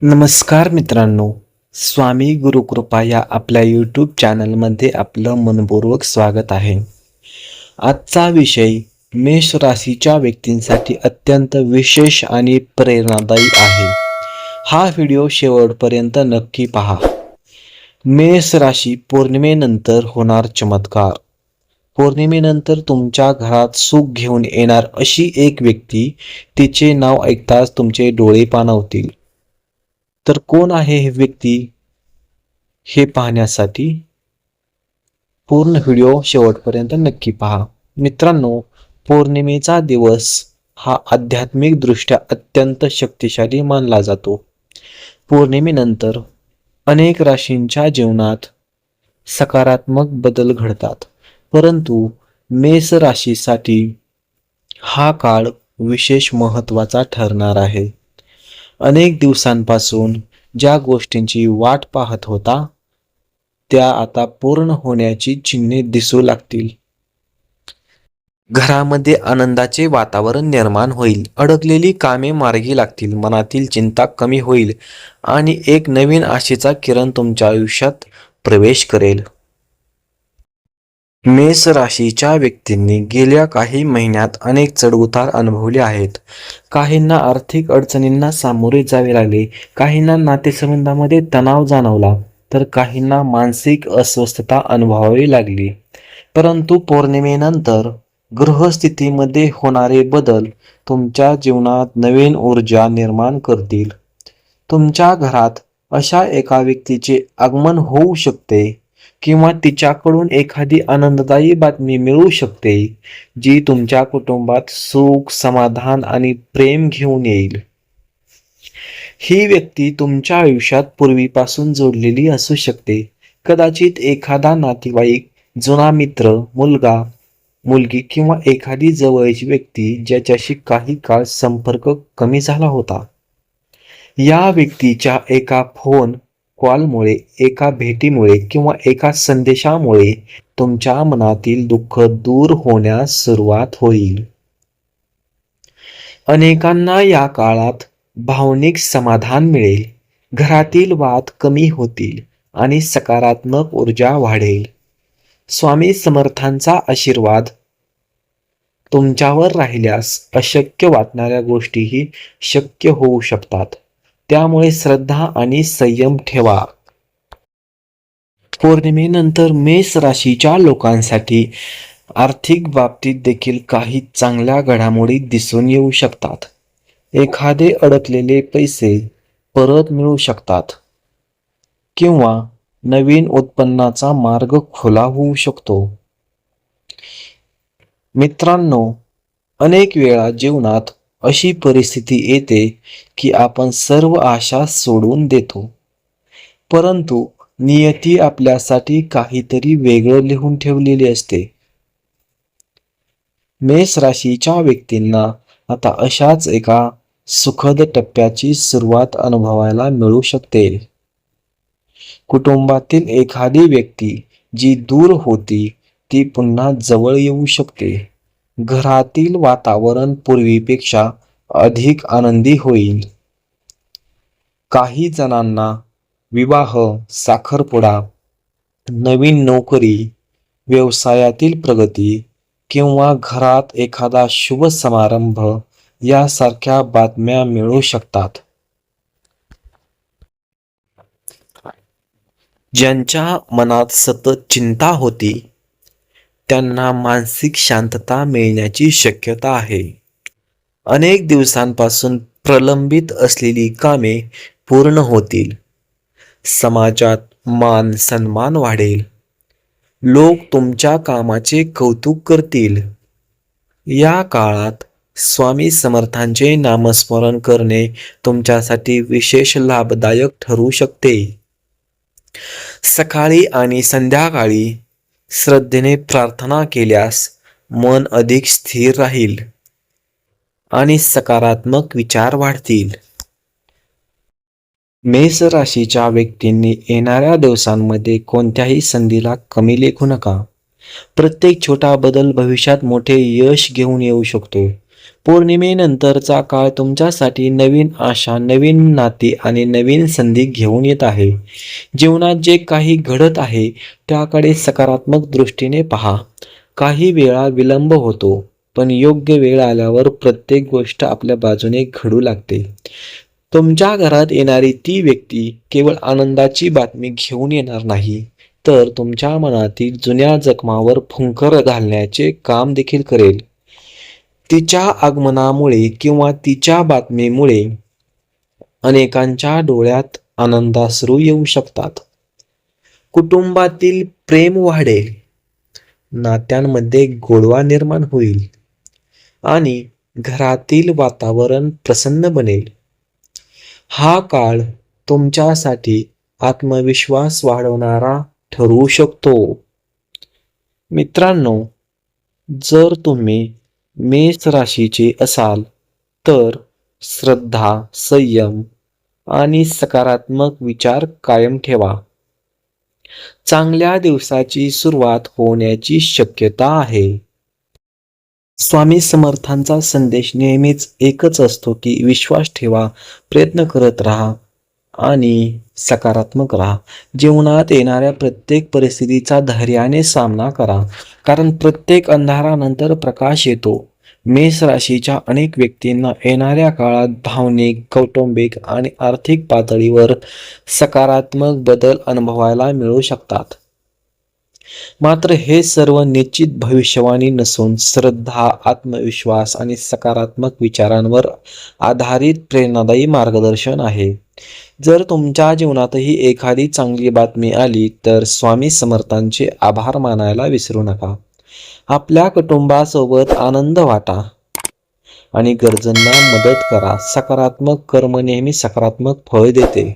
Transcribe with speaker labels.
Speaker 1: नमस्कार मित्रांनो, स्वामी गुरुकृपा या आपल्या यूट्यूब चॅनलमध्ये आपलं मनपूर्वक स्वागत आहे. आजचा विषय मेष राशीच्या व्यक्तींसाठी अत्यंत विशेष आणि प्रेरणादायी आहे. हा व्हिडिओ शेवटपर्यंत नक्की पहा. मेष राशी पौर्णिमेनंतर होणार चमत्कार. पौर्णिमेनंतर तुमच्या घरात सुख घेऊन येणार अशी एक व्यक्ती, तिचे नाव ऐकताच तुमचे डोळे पाणावतील. तर कोण आहे ही व्यक्ती हे पाहण्यासाठी पूर्ण व्हिडिओ शेवटपर्यंत नक्की पहा. मित्रांनो, पौर्णिमेचा दिवस हा आध्यात्मिक दृष्ट्या अत्यंत शक्तिशाली मानला जातो. पौर्णिमेनंतर अनेक राशींच्या जीवनात सकारात्मक बदल घडतात, परंतु मेष राशीसाठी हा काळ विशेष महत्त्वाचा ठरणार आहे. अनेक दिवसांपासून ज्या गोष्टींची वाट पाहत होता, त्या आता पूर्ण होण्याची चिन्हे दिसू लागतील. घरामध्ये आनंदाचे वातावरण निर्माण होईल. अडकलेली कामे मार्गी लागतील. मनातील चिंता कमी होईल आणि एक नवीन आशेचा किरण तुमच्या आयुष्यात प्रवेश करेल. मेष राशीच्या व्यक्तींनी गेल्या काही महिन्यात अनेक चढउतार अनुभवले आहेत. काहींना आर्थिक अडचणींना सामोरे जावे लागले, काहींना नातेसंबंधामध्ये तणाव जाणवला, तर काहींना मानसिक अस्वस्थता अनुभवावी लागली. परंतु पौर्णिमेनंतर गृहस्थितीमध्ये होणारे बदल तुमच्या जीवनात नवीन ऊर्जा निर्माण करतील. तुमच्या घरात अशा एका व्यक्तीचे आगमन होऊ शकते किंवा तिच्याकडून एखादी आनंददायी बातमी मिळू शकते, जी तुमच्या कुटुंबात सुख, समाधान आणि प्रेम घेऊन येईल. ही व्यक्ती तुमच्या आयुष्यात पूर्वीपासून जोडलेली असू शकते. कदाचित एखादा नातेवाईक, जुना मित्र, मुलगा, मुलगी किंवा एखादी जवळची व्यक्ती ज्याच्याशी काही काळ संपर्क कमी झाला होता. या व्यक्तीच्या एका फोन कॉलमुळे, एका भेटीमुळे किंवा एका संदेशामुळे तुमच्या मनातील दुःख दूर होण्यास सुरुवात होईल. अनेकांना या काळात भावनिक समाधान मिळेल, घरातील वाद कमी होतील आणि सकारात्मक ऊर्जा वाढेल. स्वामी समर्थांचा आशीर्वाद तुमच्यावर राहिल्यास अशक्य वाटणाऱ्या गोष्टीही शक्य होऊ शकतात. त्यामुळे श्रद्धा आणि संयम ठेवा. पौर्णिमेनंतर मेष राशीच्या लोकांसाठी आर्थिक बाबतीत देखील काही चांगल्या घडामोडी दिसून येऊ शकतात. एखादे अडकलेले पैसे परत मिळू शकतात किंवा नवीन उत्पन्नाचा मार्ग खुला होऊ शकतो. मित्रांनो, अनेक वेळा जीवनात अशी परिस्थिती येते की आपण सर्व आशा सोडून देतो, परंतु नियती आपल्यासाठी काहीतरी वेगळं लिहून ठेवलेली असते. मेष राशीच्या व्यक्तींना आता अशाच एका सुखद टप्प्याची सुरुवात अनुभवायला मिळू शकते. कुटुंबातील एखादी व्यक्ती जी दूर होती ती पुन्हा जवळ येऊ शकते. घरातील वातावरण पूर्वीपेक्षा अधिक आनंदी होईल. काही जणांना विवाह, साखरपुडा, नवीन नोकरी, व्यवसायातील प्रगती किंवा घरात एखादा शुभ समारंभ यासारख्या बातम्या मिळू शकतात. ज्यांच्या मनात सतत चिंता होती त्यांना मानसिक शांतता मिळण्याची शक्यता आहे. अनेक दिवसांपासून प्रलंबित असलेली कामे पूर्ण होतील. समाजात मान सन्मान वाढेल. लोक तुमच्या कामाचे कौतुक करतील. या काळात स्वामी समर्थांचे नामस्मरण करणे तुमच्यासाठी विशेष लाभदायक ठरू शकते. सकाळी आणि संध्याकाळी श्रद्धेने प्रार्थना केल्यास मन अधिक स्थिर राहील आणि सकारात्मक विचार वाढतील. मेष राशीच्या व्यक्तींनी येणाऱ्या दिवसांमध्ये कोणत्याही संधीला कमी लेखू नका. प्रत्येक छोटा बदल भविष्यात मोठे यश घेऊन येऊ शकतो. पौर्णिमेनंतरचा काळ तुमच्यासाठी नवीन आशा, नवीन नाती आणि नवीन संधी घेऊन येत आहे. जीवनात जे काही घडत आहे त्याकडे सकारात्मक दृष्टीने पहा. काही वेळा विलंब होतो, पण योग्य वेळ आल्यावर प्रत्येक गोष्ट आपल्या बाजूने घडू लागते. तुमच्या घरात येणारी ती व्यक्ती केवळ आनंदाची बातमी घेऊन येणार नाही, तर तुमच्या मनातील जुन्या जखमावर फुंकर घालण्याचे काम देखील करेल. तिच्या आगमनामुळे किंवा तिच्या बातमीमुळे अनेकांच्या डोळ्यात आनंदाश्रू येऊ शकतात. कुटुंबातील प्रेम वाढेल, नात्यांमध्ये गोडवा निर्माण होईल आणि घरातील वातावरण प्रसन्न बनेल. हा काळ तुमच्यासाठी आत्मविश्वास वाढवणारा ठरू शकतो. मित्रांनो, जर तुम्ही मेष राशीचे असाल तर श्रद्धा, संयम आणि सकारात्मक विचार कायम ठेवा. चांगल्या दिवसाची सुरुवात होण्याची शक्यता आहे. स्वामी समर्थांचा संदेश नेहमीच एकच असतो की विश्वास ठेवा, प्रयत्न करत राहा आणि सकारात्मक राहा. जीवनात येणाऱ्या प्रत्येक परिस्थितीचा धैर्याने सामना करा, कारण प्रत्येक अंधारानंतर प्रकाश येतो. मेष राशीच्या अनेक व्यक्तींना येणाऱ्या काळात भावनिक, कौटुंबिक आणि आर्थिक पातळीवर सकारात्मक बदल अनुभवायला मिळू शकतात. मात्र हे सर्व निश्चित भविष्यवाणी नसून श्रद्धा, आत्मविश्वास आणि सकारात्मक विचारांवर आधारित प्रेरणादायी मार्गदर्शन आहे. जर तुमच्या जीवनातही एखादी चांगली बातमी आली तर स्वामी समर्थांचे आभार मानायला विसरू नका. आपल्या कुटुंबासोबत आनंद वाटा आणि गरजूंना मदत करा. सकारात्मक कर्म नेहमी सकारात्मक फळ देते.